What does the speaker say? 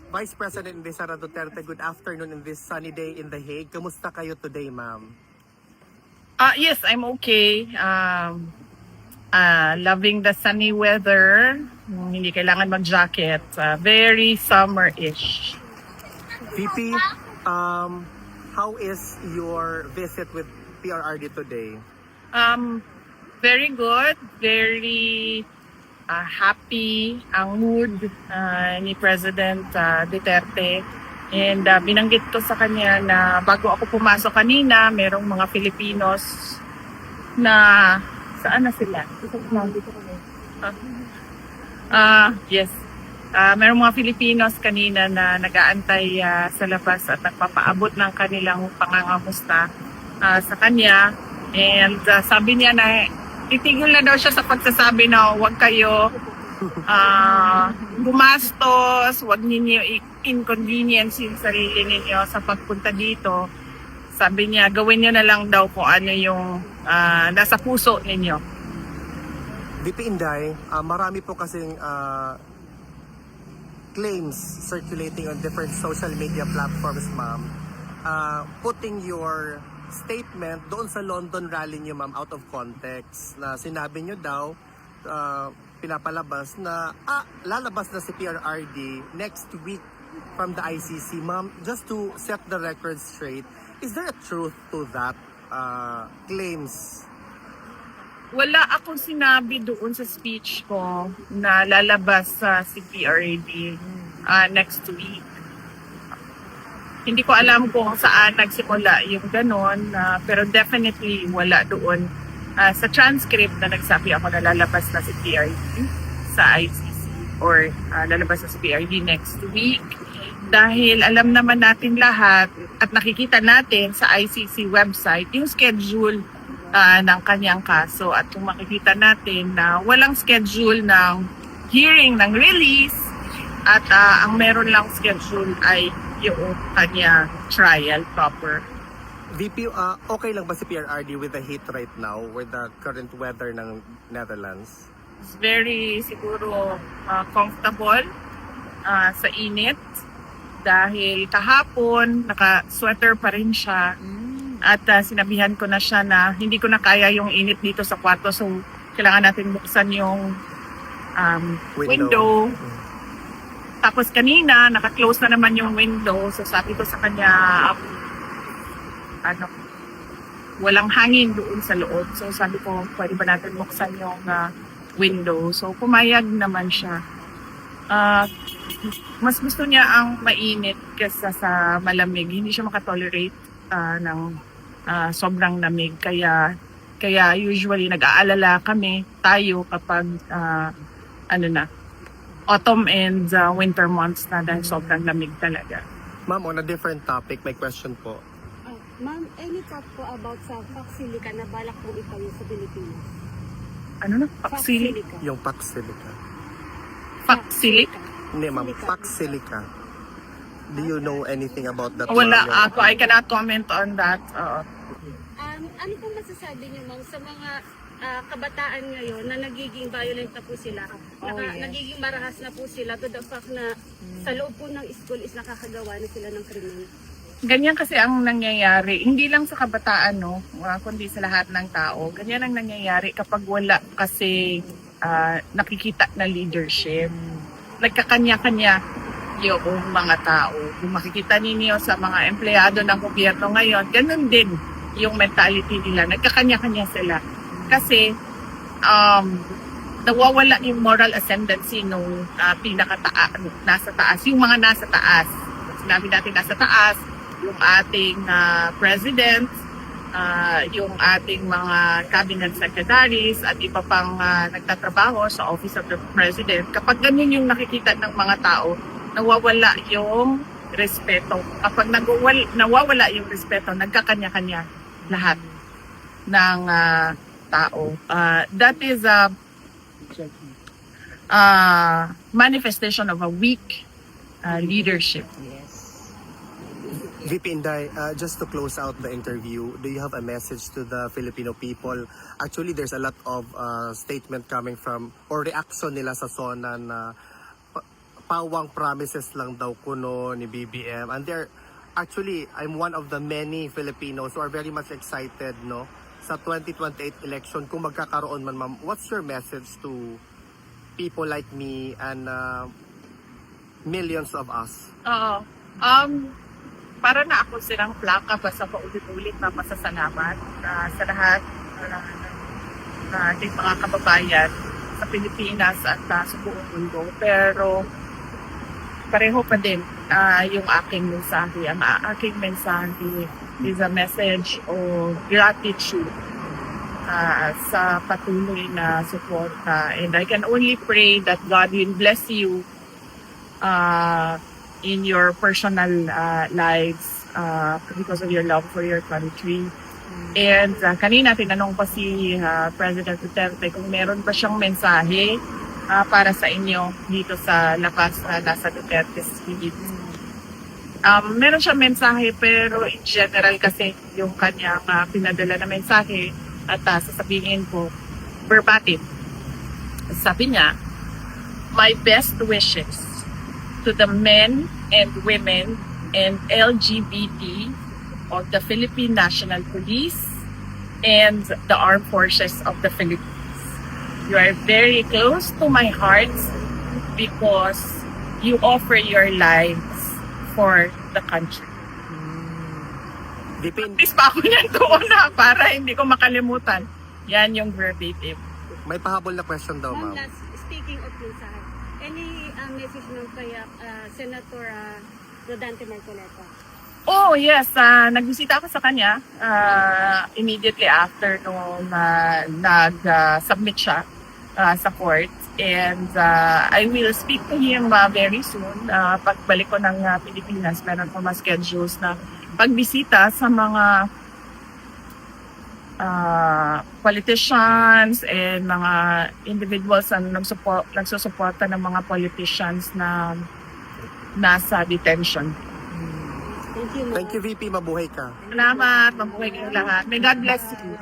Vice President Sara Duterte, good afternoon in this sunny day in The Hague. Kamusta kayo today, ma'am? Yes, I'm okay. Loving the sunny weather. Hindi kailangan mag-jacket. Very summer-ish. VP, how is your visit with PRRD today? Very good. Very happy ang mood ni President Duterte. And binanggit ko sa kanya na bago ako pumasok kanina, merong mga Filipinos na saan na sila? Yes. Merong mga Filipinos kanina na nag-aantay sa labas at nagpapaabot ng kanilang pangangamusta sa kanya. And sabi niya na titigil na daw siya sa pagsasabi na huwag kayo gumastos, huwag ninyo inconvenience yung sarili ninyo sa pagpunta dito. Sabi niya, gawin niyo na lang daw kung ano yung nasa puso ninyo. VP Inday, marami po kasing claims circulating on different social media platforms, ma'am, putting your statement doon sa London rally niyo, ma'am, out of context, na sinabi niyo daw, pinapalabas na lalabas na si PRRD next week from the ICC. Ma'am, just to set the record straight, is there a truth to that claims? Wala akong sinabi doon sa speech ko na lalabas si PRRD next week. Hindi ko alam kung saan nagsimula yung ganon, pero definitely wala doon sa transcript na nagsabi ako na lalabas na si PRRD sa ICC or lalabas na si PRRD next week. Dahil alam naman natin lahat at nakikita natin sa ICC website yung schedule ng kanyang kaso, at kung makikita natin na walang schedule ng hearing ng release at ang meron lang schedule ay yung kanya trial proper. VP, okay lang ba si PRRD with the heat right now, with the current weather ng Netherlands? It's very siguro comfortable sa init dahil kahapon naka-sweater pa rin siya. At sinabihan ko na siya na hindi ko na kaya yung init dito sa kwarto, so kailangan natin buksan yung window. Tapos kanina, naka-close na naman yung window, so sabi ko sa kanya, walang hangin doon sa loob. So sabi ko, pwede ba natin buksan yung window? So pumayag naman siya. Mas gusto niya ang mainit kaysa sa malamig. Hindi siya makatolerate ng sobrang lamig, kaya usually nag-aalala tayo kapag autumn and winter months na dahil sobrang lamig talaga. Ma'am, on a different topic, may question po. Ma'am, any thought po about sa Paxilica na balak pong itayo sa Pilipinas? Ano na? Paxilica? Yung Paxilica. Paxilica? Hindi, ma'am, Paxilica. Do you know anything about that? Wala ako. I cannot comment on that. Ano pong masasabi niyo, ma'am, sa mga kabataan ngayon na nagiging violent na po sila? Nagiging marahas na po sila to the fact na sa loob po ng school is nakakagawa na sila ng krimen. Ganyan kasi ang nangyayari. Hindi lang sa kabataan, no? Kundi sa lahat ng tao. Ganyan ang nangyayari kapag wala kasi nakikita na leadership. Nagkakanya-kanya yung mga tao. Kung makikita ninyo sa mga empleyado ng gobyerno ngayon, ganun din yung mentality nila. Nagkakanya-kanya sila. Kasi nawawala yung moral ascendancy nung nasa taas. Yung mga nasa taas. Sinabi natin nasa taas, yung ating president, yung ating mga cabinet secretaries at iba pang nagtatrabaho sa Office of the President. Kapag ganyan yung nakikita ng mga tao, nawawala yung respeto. Kapag nawawala yung respeto, nagkakanya-kanya lahat ng tao. That is a manifestation of a weak leadership. VP Inday, just to close out the interview, do you have a message to the Filipino people? Actually, there's a lot of statement coming from, or reaction nila sa SONA na pawang promises lang daw kuno ni BBM. And actually, I'm one of the many Filipinos who are very much excited, no, sa 2028 election kung magkakaroon man, ma'am. What's your message to people like me and millions of us? Oo. Para na ako silang plaka basta paulit-ulit na masasalamat sa lahat ng ating mga kababayan sa Pilipinas at sa buong mundo. Pero pareho pa din yung aking mensahe. Ang aking mensahe is a message of gratitude sa patuloy na suporta. And I can only pray that God will bless you in your personal lives because of your love for your country. And kanina tinanong pa si President Duterte kung meron pa siyang mensahe para sa inyo dito sa lakas na nasa Duterte Street. Meron siyang mensahe pero in general kasi yung kanyang pinadala na mensahe at sasabihin ko verbatim. Sabi niya, my best wishes to the men and women and LGBT of the Philippine National Police and the Armed Forces of the Philippines. You are very close to my heart because you offer your lives for the country. Is pa ako niyan doon para hindi ko makalimutan. Yan yung verbatim. May pahabol na question daw, Ma'am, ma'am. last, speaking of mensahe, any message nung kaya Senator Rodante Marcoleta? Oh, yes. Nagbisita ako sa kanya immediately after nung nag-submit siya sa court. And I will speak to him very soon. Pagbalik ko ng Pilipinas, meron ko mga schedules na pagbisita sa mga politicians and mga individuals na nagsusuporta ng mga politicians na nasa detention. Thank you, ma'am. Thank you, VP. Mabuhay ka. Salamat. Mabuhay kayong lahat. May God bless you.